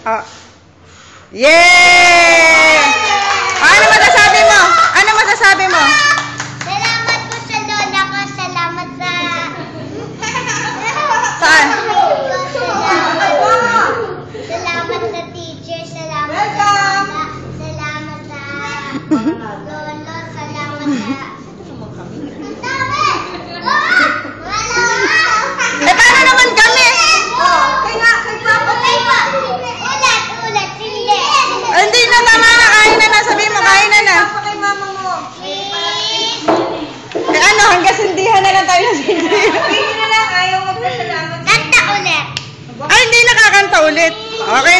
Oh. Yay! Ano masasabi mo? Ano masasabi mo? Salamat po sa lola ko. Salamat sa... Saan? Salamat sa teacher. Salamat sa lola. Salamat sa lolo. Salamat sa... Eh, paano naman kami? Ulat. Hindi. Hindi na, tama na. Kain na na. Sabihin mo, kain na na. Eh ano, hanggang sindihan na lang tayo na sindihan. Kanta ulit. Ay, hindi nakakanta ulit. Okay